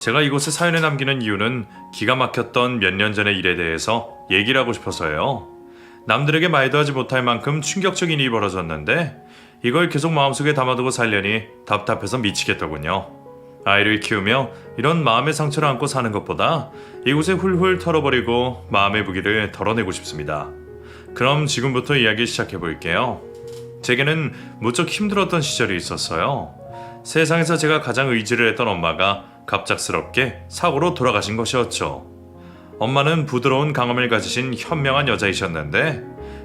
제가 이곳에 사연을 남기는 이유는 기가 막혔던 몇 년 전의 일에 대해서 얘기를 하고 싶어서요. 남들에게 말도 하지 못할 만큼 충격적인 일이 벌어졌는데 이걸 계속 마음속에 담아두고 살려니 답답해서 미치겠더군요. 아이를 키우며 이런 마음의 상처를 안고 사는 것보다 이곳에 훌훌 털어버리고 마음의 무게를 덜어내고 싶습니다. 그럼 지금부터 이야기 시작해 볼게요. 제게는 무척 힘들었던 시절이 있었어요. 세상에서 제가 가장 의지를 했던 엄마가 갑작스럽게 사고로 돌아가신 것이었죠. 엄마는 부드러운 강함을 가지신 현명한 여자이셨는데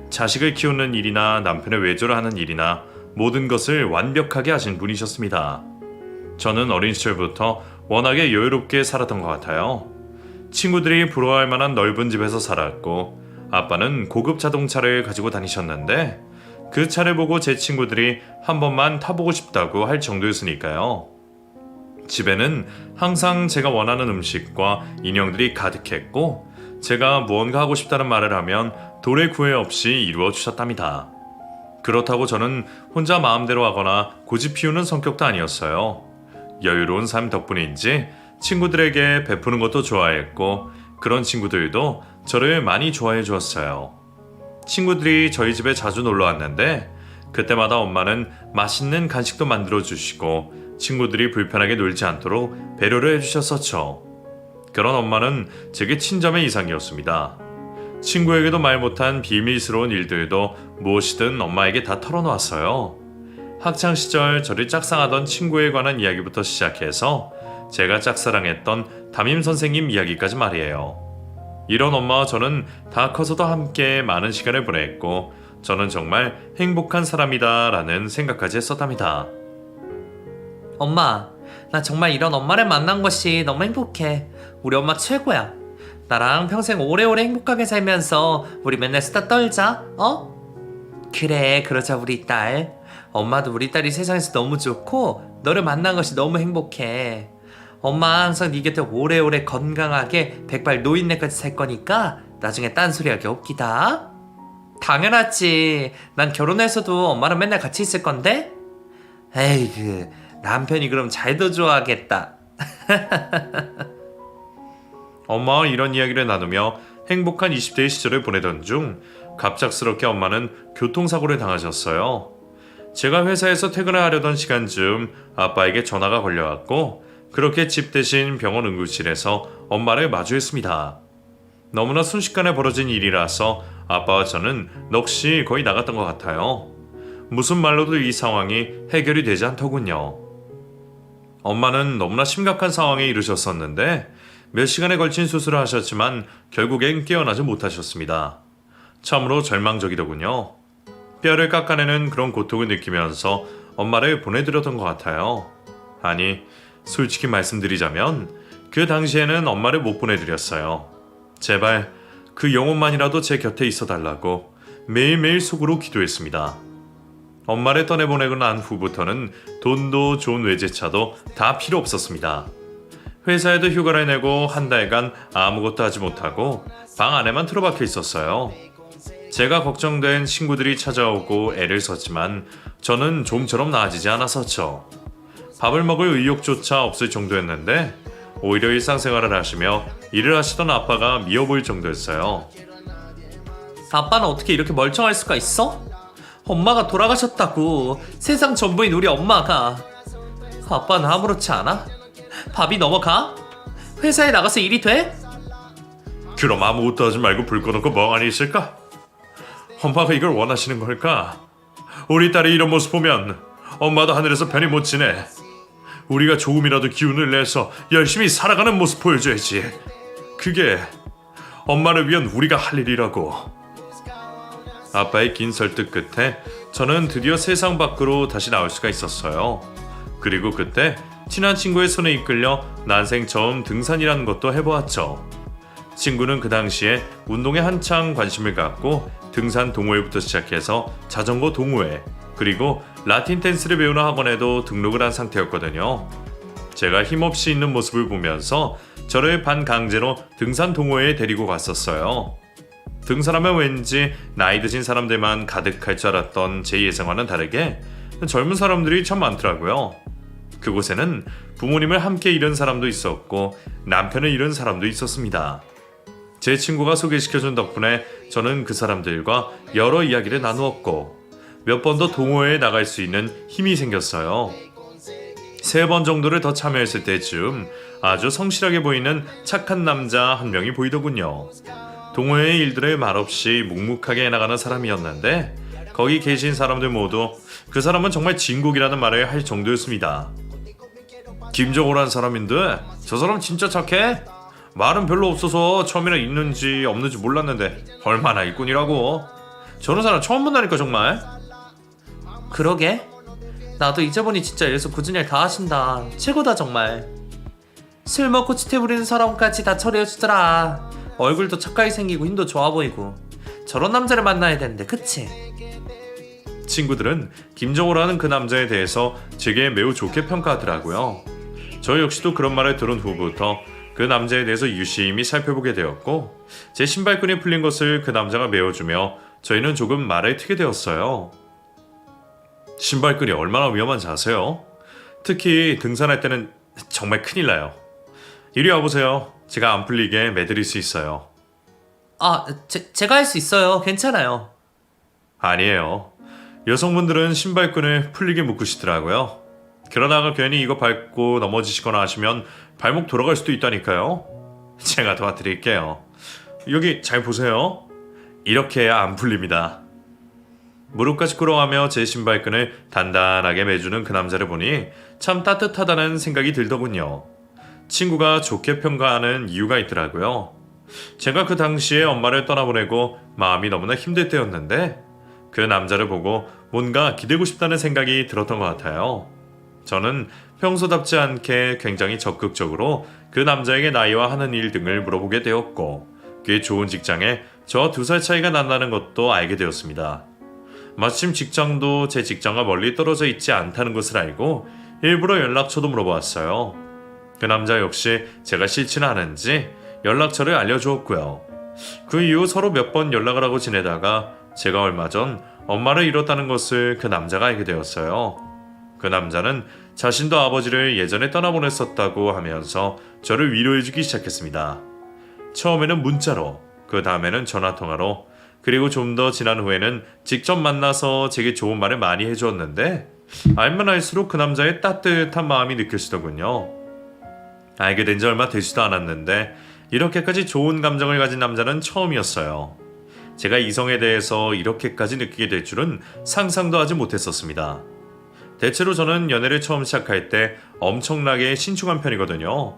자식을 키우는 일이나 남편의 외조를 하는 일이나 모든 것을 완벽하게 하신 분이셨습니다. 저는 어린 시절부터 워낙에 여유롭게 살았던 것 같아요. 친구들이 부러워할 만한 넓은 집에서 살았고 아빠는 고급 자동차를 가지고 다니셨는데 그 차를 보고 제 친구들이 한 번만 타보고 싶다고 할 정도였으니까요. 집에는 항상 제가 원하는 음식과 인형들이 가득했고 제가 무언가 하고 싶다는 말을 하면 도래 구애 없이 이루어 주셨답니다. 그렇다고 저는 혼자 마음대로 하거나 고집 피우는 성격도 아니었어요. 여유로운 삶 덕분인지 친구들에게 베푸는 것도 좋아했고 그런 친구들도 저를 많이 좋아해 주었어요. 친구들이 저희 집에 자주 놀러 왔는데 그때마다 엄마는 맛있는 간식도 만들어 주시고 친구들이 불편하게 놀지 않도록 배려를 해주셨었죠. 그런 엄마는 제게 친자매 이상이었습니다. 친구에게도 말 못한 비밀스러운 일들도 무엇이든 엄마에게 다 털어놓았어요. 학창시절 저를 짝상하던 친구에 관한 이야기부터 시작해서 제가 짝사랑했던 담임선생님 이야기까지 말이에요. 이런 엄마와 저는 다 커서도 함께 많은 시간을 보냈고 저는 정말 행복한 사람이다 라는 생각까지 했었답니다. 엄마, 나 정말 이런 엄마를 만난 것이 너무 행복해. 우리 엄마 최고야. 나랑 평생 오래오래 행복하게 살면서 우리 맨날 수다 떨자, 어? 그래, 그러자 우리 딸. 엄마도 우리 딸이 세상에서 너무 좋고 너를 만난 것이 너무 행복해. 엄마 항상 네 곁에 오래오래 건강하게 백발 노인네까지 살 거니까 나중에 딴소리하기 없기다. 당연하지. 난 결혼해서도 엄마랑 맨날 같이 있을 건데? 에이그, 남편이 그럼 잘도 좋아하겠다. 엄마와 이런 이야기를 나누며 행복한 20대의 시절을 보내던 중 갑작스럽게 엄마는 교통사고를 당하셨어요. 제가 회사에서 퇴근을 하려던 시간쯤 아빠에게 전화가 걸려왔고 그렇게 집 대신 병원 응급실에서 엄마를 마주했습니다. 너무나 순식간에 벌어진 일이라서 아빠와 저는 넋이 거의 나갔던 것 같아요. 무슨 말로도 이 상황이 해결이 되지 않더군요. 엄마는 너무나 심각한 상황에 이르셨었는데 몇 시간에 걸친 수술을 하셨지만 결국엔 깨어나지 못하셨습니다. 참으로 절망적이더군요. 뼈를 깎아내는 그런 고통을 느끼면서 엄마를 보내드렸던 것 같아요. 아니, 솔직히 말씀드리자면 그 당시에는 엄마를 못 보내드렸어요. 제발 그 영혼만이라도 제 곁에 있어달라고 매일매일 속으로 기도했습니다. 엄마를 떠내보내고 난 후부터는 돈도 좋은 외제차도 다 필요 없었습니다. 회사에도 휴가를 내고 한 달간 아무것도 하지 못하고 방 안에만 틀어박혀 있었어요. 제가 걱정된 친구들이 찾아오고 애를 썼지만 저는 좀처럼 나아지지 않았었죠. 밥을 먹을 의욕조차 없을 정도였는데 오히려 일상생활을 하시며 일을 하시던 아빠가 미워 보일 정도였어요. 아빠는 어떻게 이렇게 멀쩡할 수가 있어? 엄마가 돌아가셨다고. 세상 전부인 우리 엄마가. 아빠는 아무렇지 않아? 밥이 넘어가? 회사에 나가서 일이 돼? 그럼 아무것도 하지 말고 불 꺼놓고 멍하니 있을까? 엄마가 이걸 원하시는 걸까? 우리 딸이 이런 모습 보면 엄마도 하늘에서 편히 못 지내. 우리가 조금이라도 기운을 내서 열심히 살아가는 모습 보여줘야지. 그게 엄마를 위한 우리가 할 일이라고. 아빠의 긴 설득 끝에 저는 드디어 세상 밖으로 다시 나올 수가 있었어요. 그리고 그때 친한 친구의 손에 이끌려 난생 처음 등산이라는 것도 해보았죠. 친구는 그 당시에 운동에 한창 관심을 갖고 등산 동호회부터 시작해서 자전거 동호회 그리고 라틴 댄스를 배우는 학원에도 등록을 한 상태였거든요. 제가 힘없이 있는 모습을 보면서 저를 반강제로 등산 동호회에 데리고 갔었어요. 등산하면 왠지 나이 드신 사람들만 가득할 줄 알았던 제 예상과는 다르게 젊은 사람들이 참 많더라고요. 그곳에는 부모님을 함께 잃은 사람도 있었고 남편을 잃은 사람도 있었습니다. 제 친구가 소개시켜준 덕분에 저는 그 사람들과 여러 이야기를 나누었고 몇 번 더 동호회에 나갈 수 있는 힘이 생겼어요. 3번 정도를 더 참여했을 때쯤 아주 성실하게 보이는 착한 남자 한 명이 보이더군요. 동호회의 일들을 말없이 묵묵하게 해나가는 사람이었는데 거기 계신 사람들 모두 그 사람은 정말 진국이라는 말을 할 정도였습니다. 김정호란 사람인데 저 사람 진짜 착해? 말은 별로 없어서 처음에는 있는지 없는지 몰랐는데 얼마나 일꾼이라고. 저런 사람 처음 본다니까 정말. 그러게. 나도 잊어보니 진짜 이래서 굳은 일 다 하신다. 최고다 정말. 술 먹고 치태 부리는 사람까지 다 처리해주더라. 얼굴도 착하게 생기고 힘도 좋아 보이고. 저런 남자를 만나야 되는데 그치? 친구들은 김정호라는 그 남자에 대해서 제게 매우 좋게 평가하더라고요. 저 역시도 그런 말을 들은 후부터 그 남자에 대해서 유심히 살펴보게 되었고 제 신발끈이 풀린 것을 그 남자가 메워주며 저희는 조금 말을 트게 되었어요. 신발끈이 얼마나 위험한지 아세요? 특히 등산할 때는 정말 큰일 나요. 이리 와보세요. 제가 안 풀리게 매드릴 수 있어요. 제가 할 수 있어요. 괜찮아요. 아니에요. 여성분들은 신발끈을 풀리게 묶으시더라고요. 그러다가 괜히 이거 밟고 넘어지시거나 하시면 발목 돌아갈 수도 있다니까요. 제가 도와드릴게요. 여기 잘 보세요. 이렇게 해야 안 풀립니다. 무릎까지 꿇어가며 제 신발끈을 단단하게 매주는 그 남자를 보니 참 따뜻하다는 생각이 들더군요. 친구가 좋게 평가하는 이유가 있더라고요. 제가 그 당시에 엄마를 떠나보내고 마음이 너무나 힘들 때였는데 그 남자를 보고 뭔가 기대고 싶다는 생각이 들었던 것 같아요. 저는 평소답지 않게 굉장히 적극적으로 그 남자에게 나이와 하는 일 등을 물어보게 되었고 꽤 좋은 직장에 저와 2살 차이가 난다는 것도 알게 되었습니다. 마침 직장도 제 직장과 멀리 떨어져 있지 않다는 것을 알고 일부러 연락처도 물어보았어요. 그 남자 역시 제가 싫지는 않은지 연락처를 알려주었고요. 그 이후 서로 몇 번 연락을 하고 지내다가 제가 얼마 전 엄마를 잃었다는 것을 그 남자가 알게 되었어요. 그 남자는 자신도 아버지를 예전에 떠나보냈었다고 하면서 저를 위로해주기 시작했습니다. 처음에는 문자로, 그 다음에는 전화통화로, 그리고 좀 더 지난 후에는 직접 만나서 제게 좋은 말을 많이 해주었는데 알면 알수록 그 남자의 따뜻한 마음이 느껴지더군요. 알게 된 지 얼마 되지도 않았는데 이렇게까지 좋은 감정을 가진 남자는 처음이었어요. 제가 이성에 대해서 이렇게까지 느끼게 될 줄은 상상도 하지 못했었습니다. 대체로 저는 연애를 처음 시작할 때 엄청나게 신중한 편이거든요.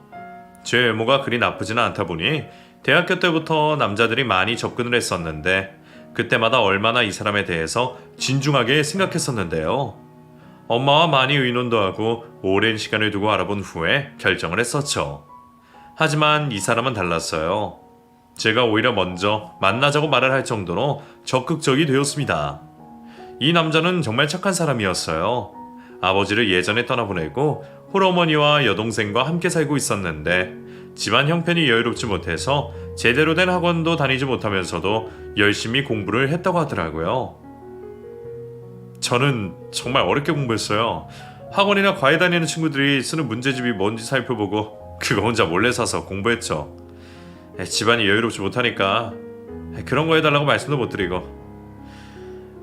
제 외모가 그리 나쁘지는 않다 보니 대학교 때부터 남자들이 많이 접근을 했었는데 그때마다 얼마나 이 사람에 대해서 진중하게 생각했었는데요. 엄마와 많이 의논도 하고 오랜 시간을 두고 알아본 후에 결정을 했었죠. 하지만 이 사람은 달랐어요. 제가 오히려 먼저 만나자고 말을 할 정도로 적극적이 되었습니다. 이 남자는 정말 착한 사람이었어요. 아버지를 예전에 떠나보내고 홀어머니와 여동생과 함께 살고 있었는데 집안 형편이 여유롭지 못해서 제대로 된 학원도 다니지 못하면서도 열심히 공부를 했다고 하더라고요. 저는 정말 어렵게 공부했어요. 학원이나 과외 다니는 친구들이 쓰는 문제집이 뭔지 살펴보고 그거 혼자 몰래 사서 공부했죠. 집안이 여유롭지 못하니까 그런 거 해달라고 말씀도 못 드리고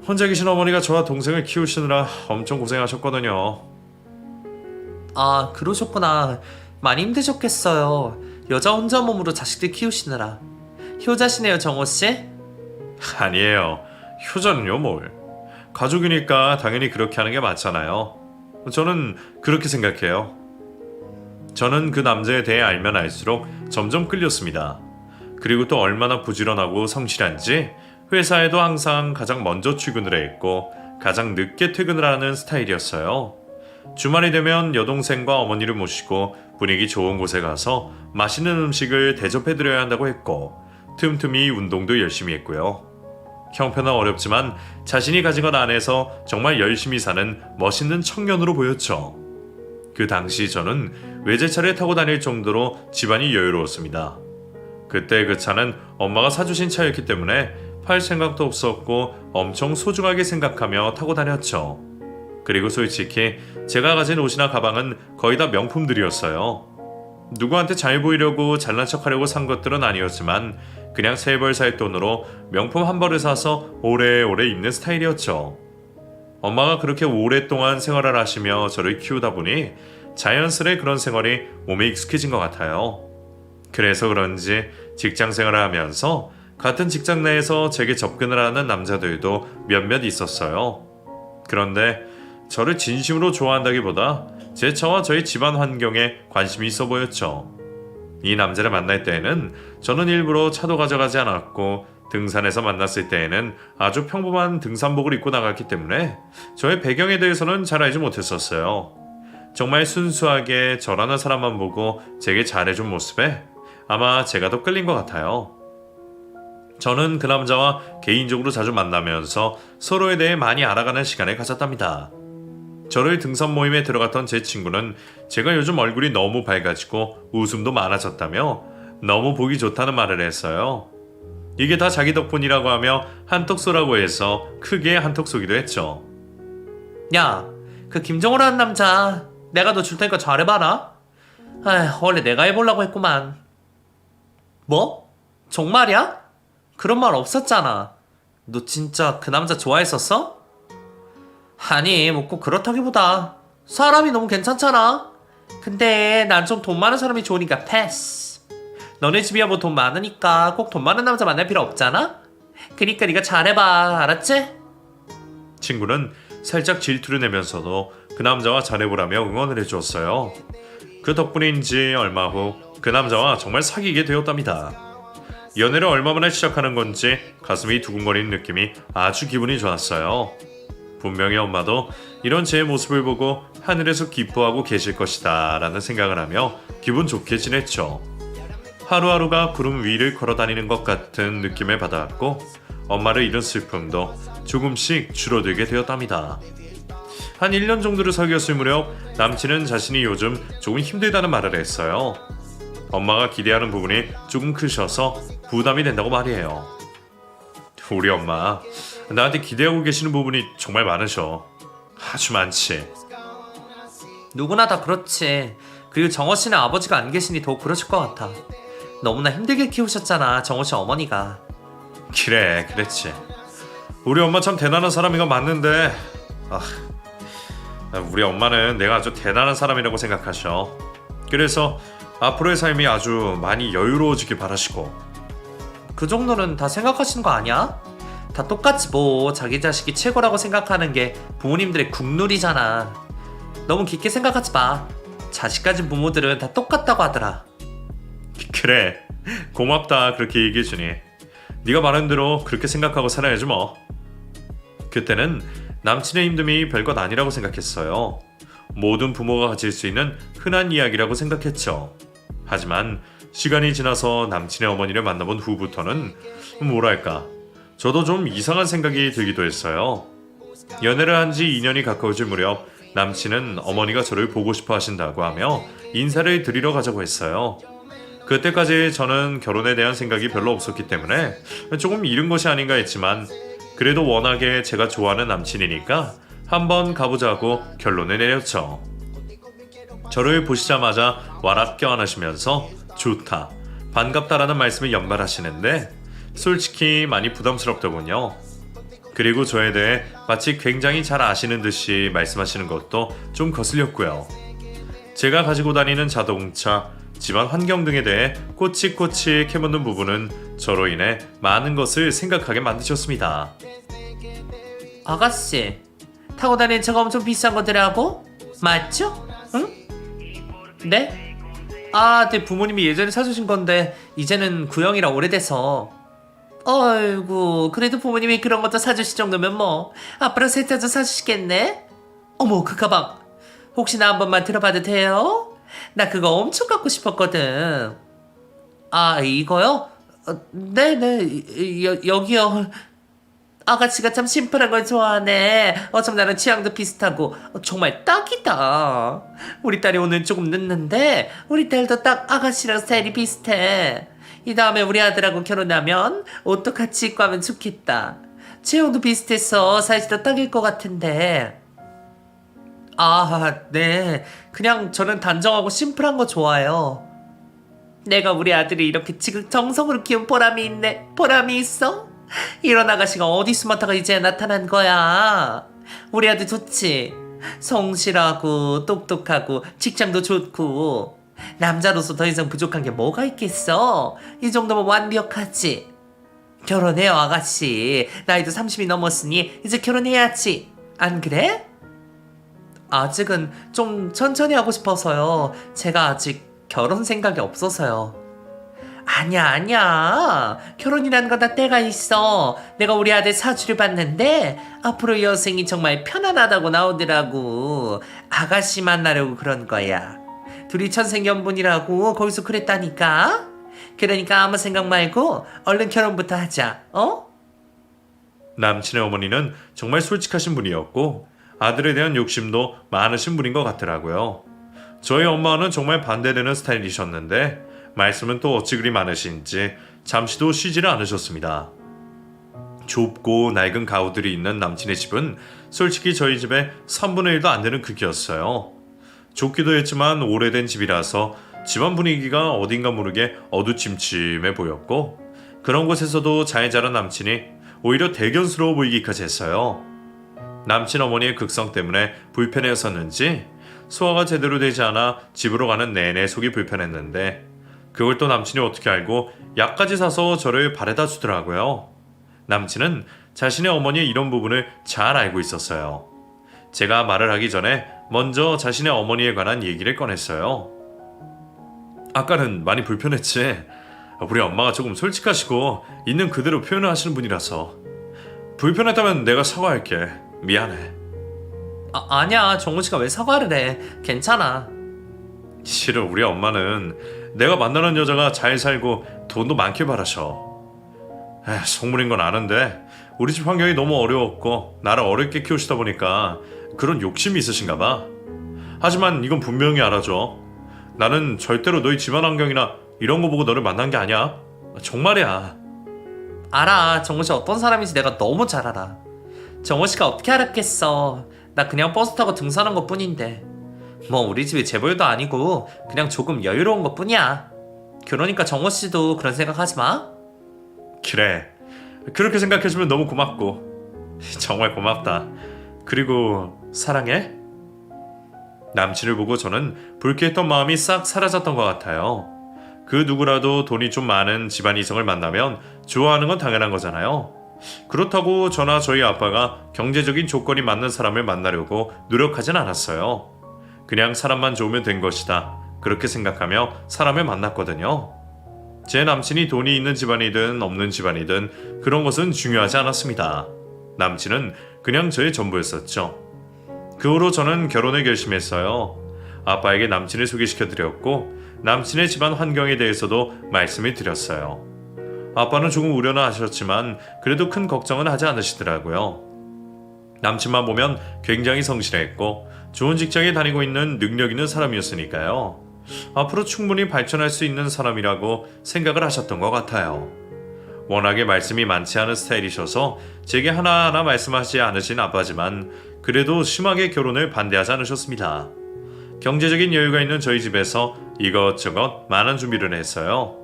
혼자 계신 어머니가 저와 동생을 키우시느라 엄청 고생하셨거든요. 그러셨구나. 많이 힘드셨겠어요. 여자 혼자 몸으로 자식들 키우시느라. 효자시네요, 정호씨? 아니에요. 효자는요 뭘. 가족이니까 당연히 그렇게 하는 게 맞잖아요. 저는 그렇게 생각해요. 저는 그 남자에 대해 알면 알수록 점점 끌렸습니다. 그리고 또 얼마나 부지런하고 성실한지 회사에도 항상 가장 먼저 출근을 했고 가장 늦게 퇴근을 하는 스타일이었어요. 주말이 되면 여동생과 어머니를 모시고 분위기 좋은 곳에 가서 맛있는 음식을 대접해드려야 한다고 했고 틈틈이 운동도 열심히 했고요. 형편은 어렵지만 자신이 가진 것 안에서 정말 열심히 사는 멋있는 청년으로 보였죠. 그 당시 저는 외제차를 타고 다닐 정도로 집안이 여유로웠습니다. 그때 그 차는 엄마가 사주신 차였기 때문에 팔 생각도 없었고 엄청 소중하게 생각하며 타고 다녔죠. 그리고 솔직히 제가 가진 옷이나 가방은 거의 다 명품들이었어요. 누구한테 잘 보이려고 잘난 척하려고 산 것들은 아니었지만 그냥 세 벌 살 돈으로 명품 한 벌을 사서 오래오래 입는 스타일이었죠. 엄마가 그렇게 오랫동안 생활을 하시며 저를 키우다 보니 자연스레 그런 생활이 몸에 익숙해진 것 같아요. 그래서 그런지 직장 생활을 하면서 같은 직장 내에서 제게 접근을 하는 남자들도 몇몇 있었어요. 그런데 저를 진심으로 좋아한다기보다 제 처와 저희 집안 환경에 관심이 있어 보였죠. 이 남자를 만날 때에는 저는 일부러 차도 가져가지 않았고 등산에서 만났을 때에는 아주 평범한 등산복을 입고 나갔기 때문에 저의 배경에 대해서는 잘 알지 못했었어요. 정말 순수하게 저라는 사람만 보고 제게 잘해준 모습에 아마 제가 더 끌린 것 같아요. 저는 그 남자와 개인적으로 자주 만나면서 서로에 대해 많이 알아가는 시간을 가졌답니다. 저를 등산 모임에 들어갔던 제 친구는 제가 요즘 얼굴이 너무 밝아지고 웃음도 많아졌다며 너무 보기 좋다는 말을 했어요. 이게 다 자기 덕분이라고 하며 한턱 쏘라고 해서 크게 한턱 쏘기도 했죠. 야, 그 김정호라는 남자 내가 너 줄 테니까 잘해봐라. 원래 내가 해보려고 했구만. 뭐? 정말이야? 그런 말 없었잖아. 너 진짜 그 남자 좋아했었어? 아니, 뭐 꼭 그렇다기보다 사람이 너무 괜찮잖아. 근데 난 좀 돈 많은 사람이 좋으니까 패스. 너네 집이야 뭐 돈 많으니까 꼭 돈 많은 남자 만날 필요 없잖아? 그니까 네가 잘해봐, 알았지? 친구는 살짝 질투를 내면서도 그 남자와 잘해보라며 응원을 해주었어요. 그 덕분인지 얼마 후 그 남자와 정말 사귀게 되었답니다. 연애를 얼마 만에 시작하는 건지 가슴이 두근거리는 느낌이 아주 기분이 좋았어요. 분명히 엄마도 이런 제 모습을 보고 하늘에서 기뻐하고 계실 것이다 라는 생각을 하며 기분 좋게 지냈죠. 하루하루가 구름 위를 걸어다니는 것 같은 느낌을 받아왔고 엄마를 잃은 슬픔도 조금씩 줄어들게 되었답니다. 한 1년 정도를 사귀었을 무렵 남친은 자신이 요즘 조금 힘들다는 말을 했어요. 엄마가 기대하는 부분이 조금 크셔서 부담이 된다고 말이에요. 우리 엄마 나한테 기대하고 계시는 부분이 정말 많으셔. 아주 많지. 누구나 다 그렇지. 그리고 정호 씨는 아버지가 안 계시니 더욱 그러실 것 같아. 너무나 힘들게 키우셨잖아, 정호 씨 어머니가. 그래, 그랬지. 우리 엄마 참 대단한 사람인 건 맞는데 우리 엄마는 내가 아주 대단한 사람이라고 생각하셔. 그래서 앞으로의 삶이 아주 많이 여유로워지길 바라시고. 그 정도는 다 생각하시는 거 아니야? 다 똑같지 뭐. 자기 자식이 최고라고 생각하는 게 부모님들의 국룰이잖아. 너무 깊게 생각하지 마. 자식 가진 부모들은 다 똑같다고 하더라. 그래, 고맙다 그렇게 얘기해주니. 네가 말한 대로 그렇게 생각하고 살아야지 뭐. 그때는 남친의 힘듦이 별것 아니라고 생각했어요. 모든 부모가 가질 수 있는 흔한 이야기라고 생각했죠. 하지만 시간이 지나서 남친의 어머니를 만나본 후부터는 뭐랄까, 저도 좀 이상한 생각이 들기도 했어요. 연애를 한 지 2년이 가까워질 무렵 남친은 어머니가 저를 보고 싶어 하신다고 하며 인사를 드리러 가자고 했어요. 그때까지 저는 결혼에 대한 생각이 별로 없었기 때문에 조금 이른 것이 아닌가 했지만 그래도 워낙에 제가 좋아하는 남친이니까 한번 가보자고 결론을 내렸죠. 저를 보시자마자 와락 껴안으시면서 좋다, 반갑다라는 말씀을 연발하시는데 솔직히 많이 부담스럽더군요. 그리고 저에 대해 마치 굉장히 잘 아시는 듯이 말씀하시는 것도 좀 거슬렸고요. 제가 가지고 다니는 자동차, 집안 환경 등에 대해 꼬치꼬치 캐묻는 부분은 저로 인해 많은 것을 생각하게 만드셨습니다. 아가씨, 타고 다니는 차가 엄청 비싼 거더라고? 맞죠? 응? 네? 네, 부모님이 예전에 사주신 건데 이제는 구형이라 오래돼서. 어이구, 그래도 부모님이 그런 것도 사주실 정도면 뭐 앞으로 새 차도 사주시겠네? 어머, 그 가방 혹시 나 한 번만 들어봐도 돼요? 나 그거 엄청 갖고 싶었거든. 이거요? 네네, 여기요. 아가씨가 참 심플한 걸 좋아하네. 참 나랑 취향도 비슷하고 정말 딱이다. 우리 딸이 오늘 조금 늦는데 우리 딸도 딱 아가씨랑 스타일이 비슷해. 이 다음에 우리 아들하고 결혼하면 옷도 같이 입고 하면 좋겠다. 체형도 비슷해서 사이즈도 딱일 것 같은데. 아, 네. 그냥 저는 단정하고 심플한 거 좋아해요. 내가 우리 아들이 이렇게 지극 정성으로 키운 보람이 있네. 보람이 있어? 이런 아가씨가 어디 숨었다가 이제 나타난 거야. 우리 아들 좋지? 성실하고 똑똑하고 직장도 좋고 남자로서 더 이상 부족한 게 뭐가 있겠어? 이 정도면 완벽하지. 결혼해요, 아가씨. 나이도 30이 넘었으니 이제 결혼해야지. 안 그래? 아직은 좀 천천히 하고 싶어서요. 제가 아직 결혼 생각이 없어서요. 아니야. 결혼이라는 건 다 때가 있어. 내가 우리 아들 사주를 봤는데 앞으로 여생이 정말 편안하다고 나오더라고. 아가씨 만나려고 그런 거야. 둘이 천생연분이라고 거기서 그랬다니까. 그러니까 아무 생각 말고 얼른 결혼부터 하자. 어? 남친의 어머니는 정말 솔직하신 분이었고 아들에 대한 욕심도 많으신 분인 것 같더라고요. 저희 엄마는 정말 반대되는 스타일이셨는데 말씀은 또 어찌 그리 많으신지 잠시도 쉬지를 않으셨습니다. 좁고 낡은 가구들이 있는 남친의 집은 솔직히 저희 집의 3분의 1도 안 되는 크기였어요. 좁기도 했지만 오래된 집이라서 집안 분위기가 어딘가 모르게 어두침침해 보였고 그런 곳에서도 잘 자란 남친이 오히려 대견스러워 보이기까지 했어요. 남친 어머니의 극성 때문에 불편해였었는지 소화가 제대로 되지 않아 집으로 가는 내내 속이 불편했는데 그걸 또 남친이 어떻게 알고 약까지 사서 저를 바래다 주더라고요. 남친은 자신의 어머니의 이런 부분을 잘 알고 있었어요. 제가 말을 하기 전에 먼저 자신의 어머니에 관한 얘기를 꺼냈어요. 아까는 많이 불편했지. 우리 엄마가 조금 솔직하시고 있는 그대로 표현을 하시는 분이라서 불편했다면 내가 사과할게. 미안해. 아니야. 정우씨가 왜 사과를 해. 괜찮아. 실은 우리 엄마는 내가 만나는 여자가 잘 살고 돈도 많길 바라셔. 속물인 건 아는데 우리 집 환경이 너무 어려웠고 나를 어렵게 키우시다 보니까 그런 욕심이 있으신가 봐. 하지만 이건 분명히 알아줘. 나는 절대로 너희 집안 환경이나 이런 거 보고 너를 만난 게 아니야. 정말이야. 알아. 정우씨 어떤 사람인지 내가 너무 잘 알아. 정우씨가 어떻게 알았겠어. 나 그냥 버스 타고 등산한 것 뿐인데. 뭐 우리 집이 재벌도 아니고 그냥 조금 여유로운 것 뿐이야. 그러니까 정우씨도 그런 생각하지 마. 그래. 그렇게 생각해주면 너무 고맙고 정말 고맙다. 그리고 사랑해? 남친을 보고 저는 불쾌했던 마음이 싹 사라졌던 것 같아요. 그 누구라도 돈이 좀 많은 집안 이성을 만나면 좋아하는 건 당연한 거잖아요. 그렇다고 저나 저희 아빠가 경제적인 조건이 맞는 사람을 만나려고 노력하진 않았어요. 그냥 사람만 좋으면 된 것이다. 그렇게 생각하며 사람을 만났거든요. 제 남친이 돈이 있는 집안이든 없는 집안이든 그런 것은 중요하지 않았습니다. 남친은 그냥 저의 전부였었죠. 그 후로 저는 결혼을 결심했어요. 아빠에게 남친을 소개시켜드렸고 남친의 집안 환경에 대해서도 말씀을 드렸어요. 아빠는 조금 우려는 하셨지만 그래도 큰 걱정은 하지 않으시더라고요. 남친만 보면 굉장히 성실했고 좋은 직장에 다니고 있는 능력 있는 사람이었으니까요. 앞으로 충분히 발전할 수 있는 사람이라고 생각을 하셨던 것 같아요. 워낙에 말씀이 많지 않은 스타일이셔서 제게 하나하나 말씀하지 않으신 아빠지만 그래도 심하게 결혼을 반대하지 않으셨습니다. 경제적인 여유가 있는 저희 집에서 이것저것 많은 준비를 했어요.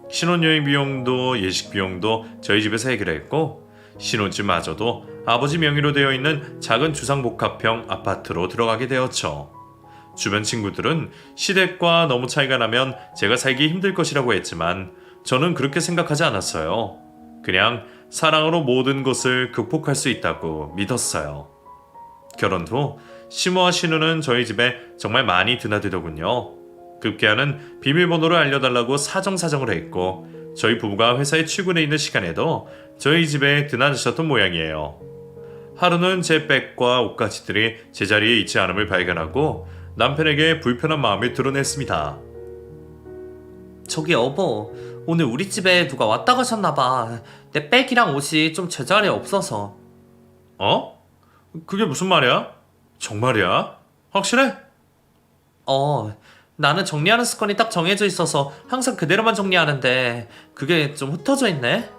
신혼여행 비용도 예식 비용도 저희 집에서 해결했고 신혼집마저도 아버지 명의로 되어 있는 작은 주상복합형 아파트로 들어가게 되었죠. 주변 친구들은 시댁과 너무 차이가 나면 제가 살기 힘들 것이라고 했지만 저는 그렇게 생각하지 않았어요. 그냥 사랑으로 모든 것을 극복할 수 있다고 믿었어요. 결혼 후 시모와 신우는 저희 집에 정말 많이 드나들더군요. 급기야는 비밀번호를 알려달라고 사정사정을 했고 저희 부부가 회사에 출근해 있는 시간에도 저희 집에 드나드셨던 모양이에요. 하루는 제 백과 옷가지들이 제자리에 있지 않음을 발견하고 남편에게 불편한 마음을 드러냈습니다. 저기 여보, 오늘 우리 집에 누가 왔다 가셨나봐. 내 백이랑 옷이 좀 제자리에 없어서. 어? 그게 무슨 말이야? 정말이야? 확실해? 나는 정리하는 습관이 딱 정해져 있어서 항상 그대로만 정리하는데 그게 좀 흩어져 있네?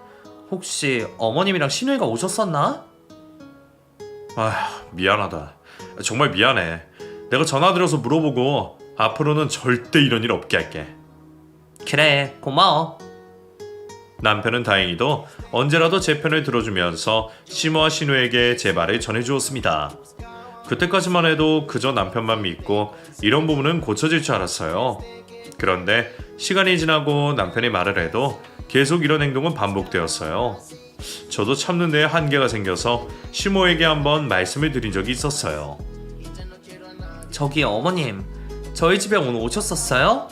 혹시 어머님이랑 신우이가 오셨었나? 아휴, 미안하다. 정말 미안해. 내가 전화드려서 물어보고 앞으로는 절대 이런 일 없게 할게. 그래, 고마워. 남편은 다행히도 언제라도 제 편을 들어주면서 시모와 신우에게 제 말을 전해주었습니다. 그때까지만 해도 그저 남편만 믿고 이런 부분은 고쳐질 줄 알았어요. 그런데 시간이 지나고 남편이 말을 해도 계속 이런 행동은 반복되었어요. 저도 참는 데에 한계가 생겨서 시모에게 한번 말씀을 드린 적이 있었어요. 저기 어머님, 저희 집에 오늘 오셨었어요?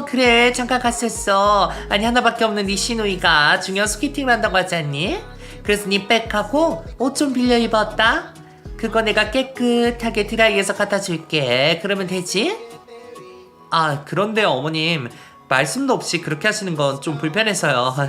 그래, 잠깐 갔었어. 아니, 하나밖에 없는 네 시누이가 중요한 소개팅을 한다고 하지 않니? 그래서 네 백하고 옷 좀 빌려 입었다. 그거 내가 깨끗하게 드라이해서 갖다 줄게. 그러면 되지? 그런데 어머님, 말씀도 없이 그렇게 하시는 건 좀 불편해서요.